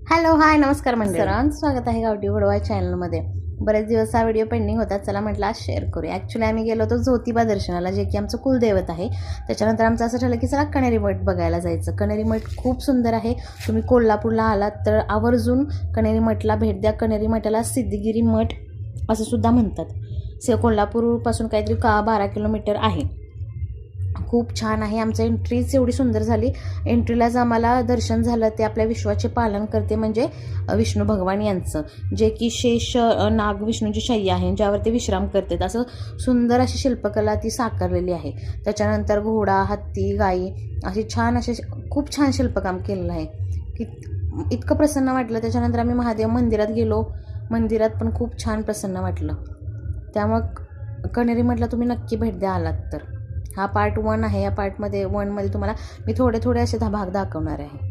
Hello hi नमस्कार मंडळी, सर्वांचं स्वागत आहे गावठी वडवा चॅनलमध्ये. बरेच दिवस हा व्हिडिओ पेंडिंग होता, चला म्हटलं आज शेअर करूया. ॲक्च्युली आम्ही गेलो होतो ज्योतिबा दर्शनाला, जे की आमचं कुलदैवत आहे. त्याच्यानंतर आमचं असं ठरलं की चला कण्हेरी मठ बघायला जायचं. कण्हेरी मठ खूप सुंदर आहे. तुम्ही कोल्हापूरला आलात तर आवर्जून कण्हेरी मठला भेट द्या. कण्हेरी मठाला सिद्धगिरी मठ असं सुद्धा म्हणतात. कोल्हापूरपासून काहीतरी 12 किलोमीटर आहे. खूप छान आहे. आमचं एंट्रीच एवढी सुंदर झाली. एंट्रीलाच आम्हाला दर्शन झालं ते आपल्या विश्वाचे पालन करते म्हणजे विष्णू भगवान यांचं, जे की शेष नाग विष्णूची शय्या आहे ज्यावर ते विश्राम करतात. असं सुंदर अशी शिल्पकला ती साकारलेली आहे. त्याच्यानंतर घोडा, हत्ती, गाई असे छान असे खूप छान शिल्पकाम केलेलं आहे की इतकं प्रसन्न वाटलं. त्याच्यानंतर आम्ही महादेव मंदिरात गेलो. मंदिरात पण खूप छान प्रसन्न वाटलं. त्यामुळं कण्हेरी मठला तुम्ही नक्की भेट द्या आलात तर. हा पार्ट 1 आहे. या पार्टमध्ये 1 तुम्हाला मी थोडे असे भाग दाखवणार आहे.